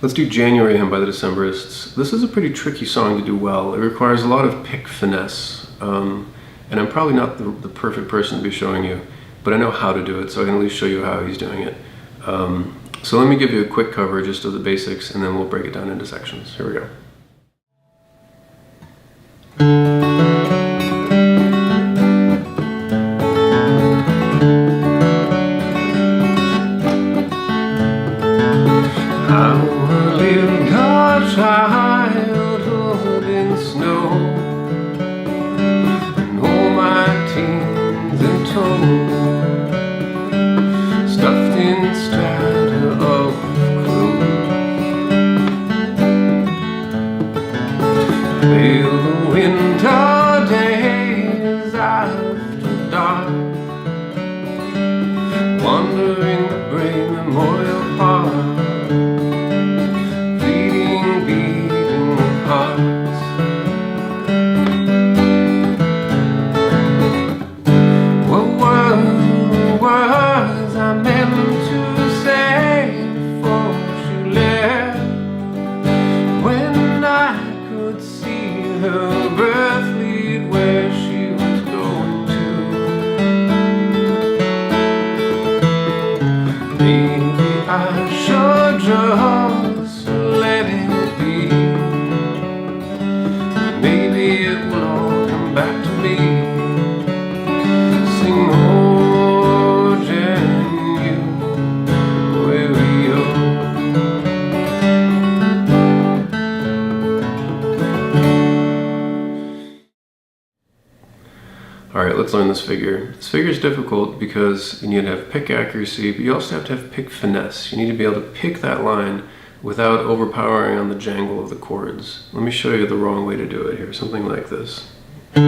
Let's do January Hymn by the Decemberists. This is a pretty tricky song to do well. It requires a lot of pick finesse. And I'm probably not the perfect person to be showing you, but I know how to do it, so I can at least show you how he's doing it. So let me give you a quick cover just of the basics, and then we'll break it down into sections. Here we go. Childhood in snow, and all my teens in tow, stuffed instead of clothes. Feel the winter days after dark, wandering the Bray Memorial Park. Her breath lead where she was going to. Maybe I should just let it be. Maybe it will all come back to me. Sing more January-o. Alright, let's learn this figure. This figure is difficult because you need to have pick accuracy, but you also have to have pick finesse. You need to be able to pick that line without overpowering on the jangle of the chords. Let me show you the wrong way to do it here, something like this. So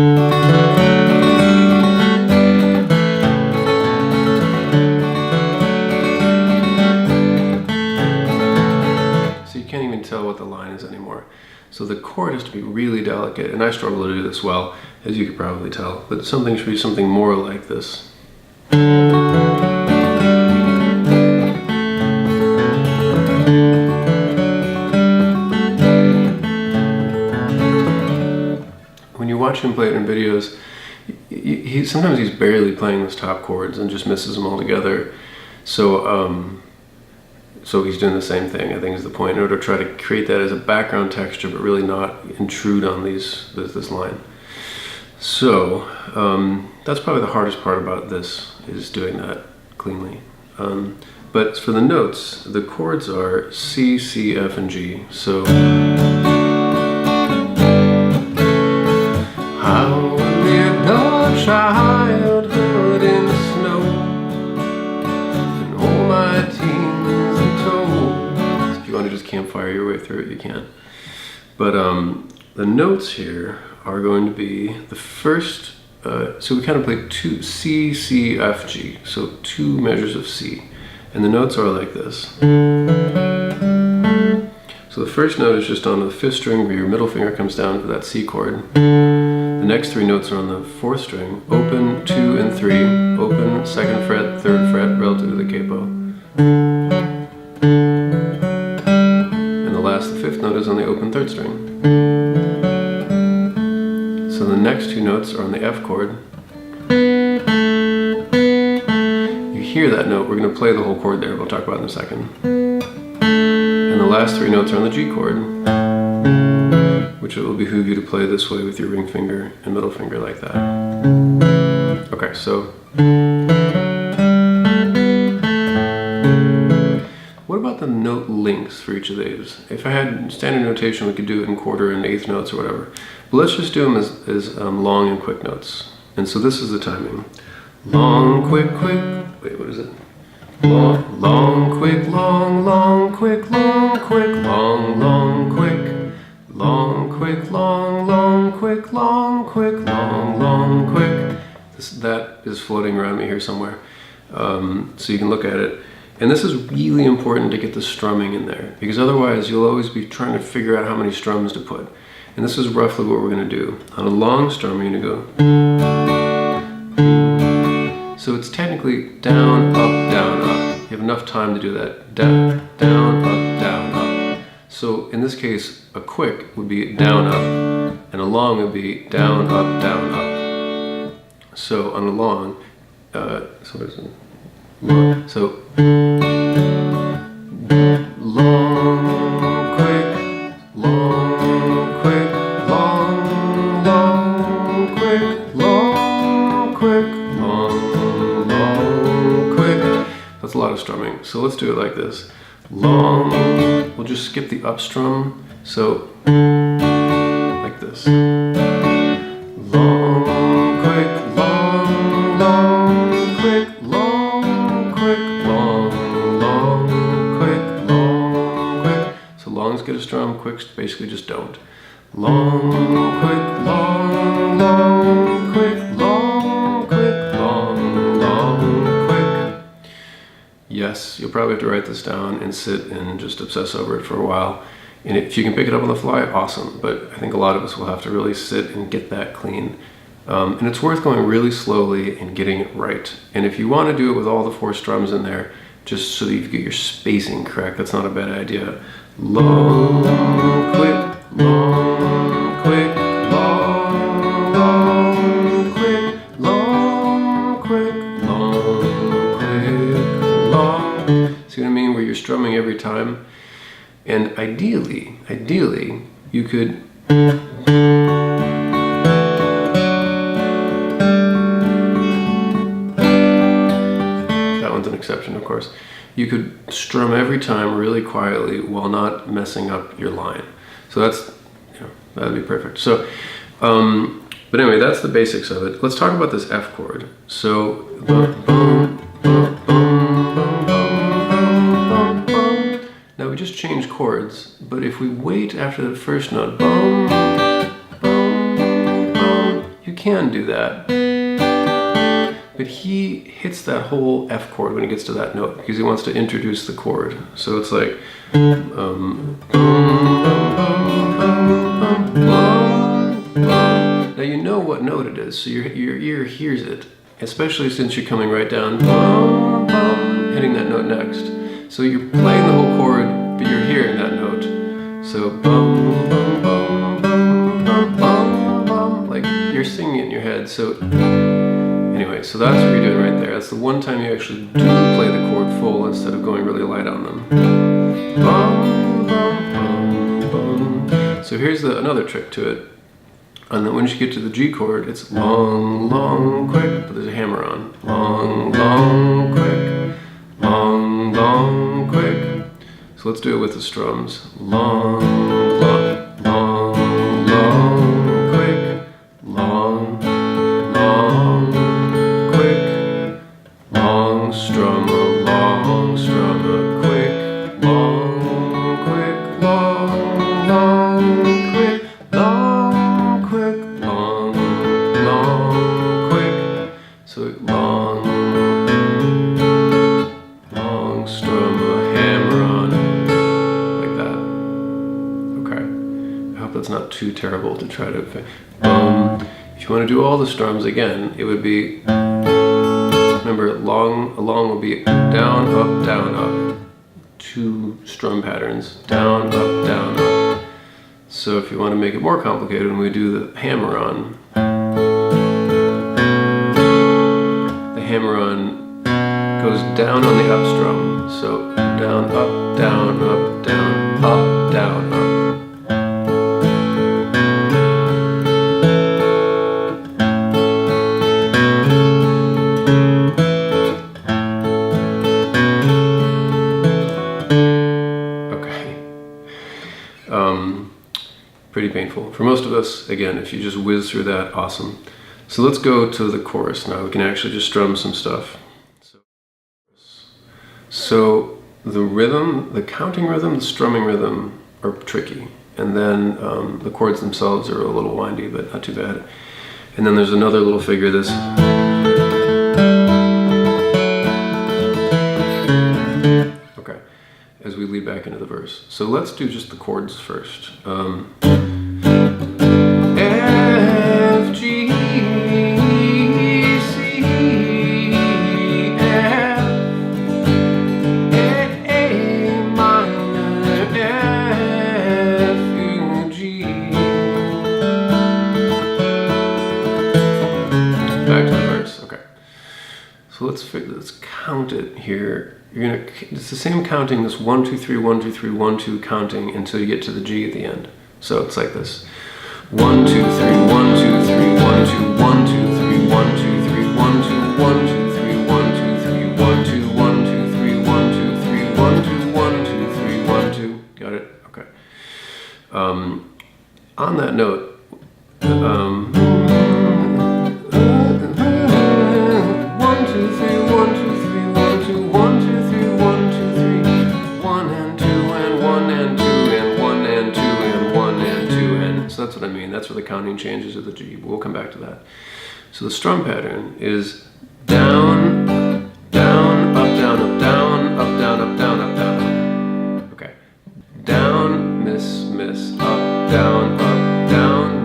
you can't even tell what the line is anymore. So the chord has to be really delicate, and I struggle to do this well, as you could probably tell, but something should be something more like this. When you watch him play it in videos, sometimes he's barely playing those top chords and just misses them altogether. So he's doing the same thing, I think is the point, in order to try to create that as a background texture, but really not intrude on this line. So that's probably the hardest part about this, is doing that cleanly. But for the notes, the chords are C, C, F, and G. So how lived our childhood in snow, and all my teens. If you want to just campfire your way through it, you can. But the notes here are going to be the first, so we kind of play two, C, C, F, G, so two measures of C. And the notes are like this. So the first note is just on the 5th string where your middle finger comes down for that C chord. The next 3 notes are on the 4th string, open, 2 and 3, open, 2nd fret, 3rd fret, relative to the capo. The 5th note is on the open 3rd string. So the next 2 notes are on the F chord. You hear that note, we're going to play the whole chord there, we'll talk about it in a second. And the last 3 notes are on the G chord, which it will behoove you to play this way with your ring finger and middle finger like that. Okay, so what about the note lengths for each of these? If I had standard notation, we could do it in quarter and eighth notes or whatever. But let's just do them as long and quick notes. And so this is the timing. Long, quick, quick. Wait, what is it? Long, long, quick, long, long, quick, long, quick, long, long, quick. Long, quick, long, long, quick, long, quick, long, long, quick. That is floating around me here somewhere. So you can look at it. And this is really important to get the strumming in there, because otherwise you'll always be trying to figure out how many strums to put. And this is roughly what we're going to do. On a long strum, you're going to go. So it's technically down, up, down, up. You have enough time to do that. Down, down, up, down, up. in this case, a quick would be down, up, and a long would be down, up, down, up. So on a long, so what is it? So long, quick, long, quick, long, long, quick, long, quick, long, long, quick. That's a lot of strumming. So let's do it like this. Long, we'll just skip the up strum. So like this. Long, quick, long, long, quick, long, quick, long, long, quick, long, quick. So longs get a strum, quicks basically just don't. Long, quick, long, long, quick, long, quick, long, long, quick. Yes, you'll probably have to write this down and sit and just obsess over it for a while. And if you can pick it up on the fly, awesome. But I think a lot of us will have to really sit and get that clean. And it's worth going really slowly and getting it right. And if you want to do it with all the 4 strums in there, just so that you get your spacing correct, that's not a bad idea. Long, quick, long, quick, long, long, quick, long, quick, long, quick, long. See what I mean? Where you're strumming every time. And ideally, you could that one's an exception, of course. You could strum every time really quietly while not messing up your line. So that's, that'd be perfect. So, but anyway, that's the basics of it. Let's talk about this F chord. So, now we just changed chords, but if we wait after the first note, you can do that. But he hits that whole F chord when he gets to that note because he wants to introduce the chord. So it's like, now you know what note it is, so your ear hears it, especially since you're coming right down, hitting that note next. So you're playing the whole chord, but you're hearing that note. So like you're singing it in your head. So anyway, so that's what you're doing right there. That's the one time you actually do play the chord full instead of going really light on them. So here's another trick to it. And then once you get to the G chord, it's long, long, quick, but there's a hammer on. Long, long, quick, long, long, quick. So let's do it with the strums. Long, long, long, long, quick, long, long, quick, long strum, a long strum, a quick, long, quick, long, long, quick, long, quick, long, long, quick. So long, long strum, a hammer on, like that. Okay. I hope that's not too terrible to try to. If you want to do all the strums again, it would be. Remember, a long will be down, up, 2 strum patterns, down, up. So if you want to make it more complicated, when we do the hammer on goes down on the up strum. So down, up, down, up, down, up, down, up. Pretty painful. For most of us, again, if you just whiz through that, awesome. So let's go to the chorus now. We can actually just strum some stuff. So the rhythm, the counting rhythm, the strumming rhythm are tricky. And then the chords themselves are a little windy, but not too bad. And then there's another little figure, this. Okay, as we lead back into the verse. So let's do just the chords first. F, G, C, F, A minor, count it here. It's the same counting, this 1, 2, 3, 1, 2, 3, 1, 2 counting until you get to the G at the end. So it's like this. 1, 2, 3, 1, 2, 3, 1, 2, 1, 2, 3, 1, 2, 3, 1, 2, 1, 2, 3, 1, 2, 3, 1, 2, 1, 2, 3, 1, 2, 3, 1, 2, 1, 2, 3, 1, 2. Got it? Okay. On that note, 1, 2, 3, 1, 2, 3, 1, 2, 1, 2, 3, 1, 2, 3, 1 and 2 and 1 and 2 and 1 and 2 and 1 and 2 and so that's what I mean. That's where the counting changes to the G. We'll come back to that. So the strum pattern is down, down, up, down, up, down, up, down, up, down, up, down, up. Okay. Down, miss, miss, up, down,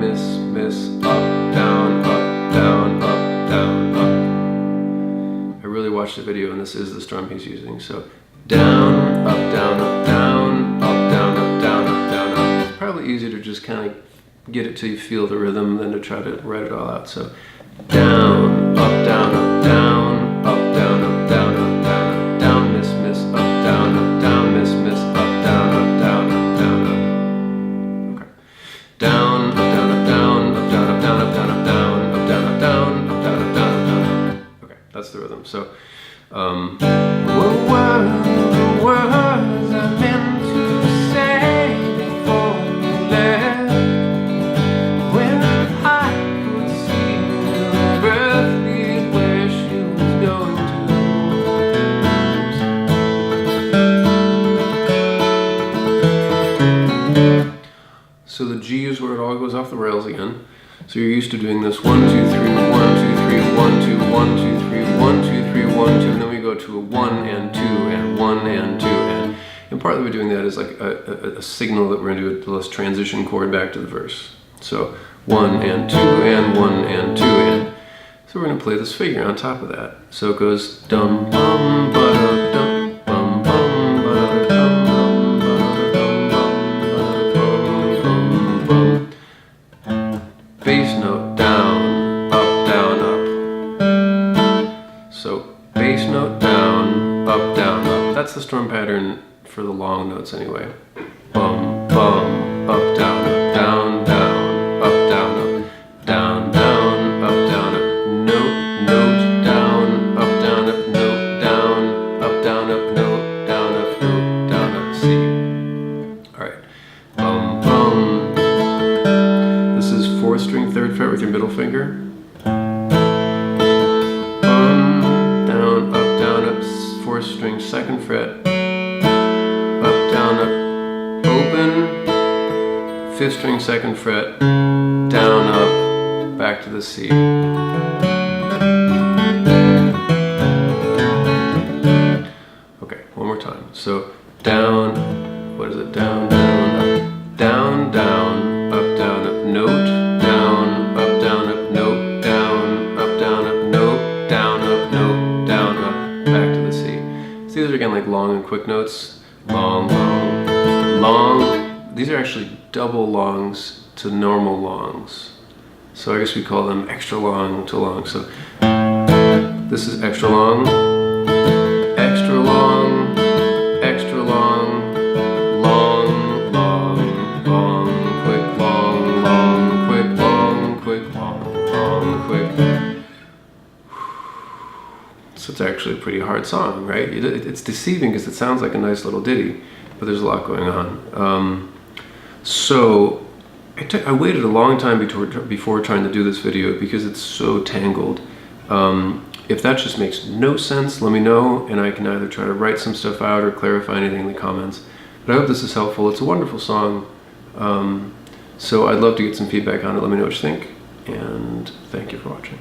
miss, miss, up, down, up, down, up, down, up. I really watched the video and this is the strum he's using. So down, up, down, up, down, up, down, up, down, up, down, up. It's probably easier to just kind of get it till you feel the rhythm than to try to write it all out. So down, up, down, up, down, up, down, up, down, up, down, up, down, miss, miss, up, down, miss, miss, up, down, up, down, up, down, up. Okay. Down, up, down, up, down, up, down, up, down, up, down, up, down, up, down, up, down, up, down, up, down, up, down, up. Okay, that's the rhythm. So, what were the words I meant to say before you left? When I could see your breath lead where she was going to. So the G is where it all goes off the rails again. So you're used to doing this 1, 2, 3, 1, 2, 3, 1, 2, 1, 2, 3, 1, 2, 3, 1, 2, and then we go to a 1 and 2 and 1 and 2 and partly we're doing that as like a signal that we're going to do a transition chord back to the verse. So 1 and 2 and 1 and 2 and so we're going to play this figure on top of that. So it goes dum bum ba da dum bum bum ba da dum bum ba da dum bum bum bum. Bass note down, up, down, up. So bass note down, up, down, up. That's the strum pattern for the long notes anyway. Bum, bum, up, down, up, down, down, up, down, up, down, down, up, down, up, note, note, down, up, down, up, note, down, up, down, up, note, down, up, note, down, up, C. Alright. Bum, bum. This is 4th string, 3rd fret with your middle finger. Bum, down, up, 4th string, 2nd fret. Up, down, up, open. 5th string, 2nd fret. Down, up, back to the C. Okay, one more time. So down, what is it? Down, down, up, down, down, up, down, up, note, down, up, down, up, note, down, up, down, up, note, down, up, note, down, up, back to the C. So these are again like long and quick notes. Long, long, long. These are actually double longs to normal longs. So I guess we call them extra long to long. So this is extra long, extra long, extra long, long, long, long, quick, long, long, quick, long, quick, long, long, quick. So it's actually a pretty hard song, right? It's deceiving because it sounds like a nice little ditty, but there's a lot going on. So I waited a long time before trying to do this video because it's so tangled. If that just makes no sense, let me know, and I can either try to write some stuff out or clarify anything in the comments. But I hope this is helpful. It's a wonderful song. So I'd love to get some feedback on it. Let me know what you think, and thank you for watching.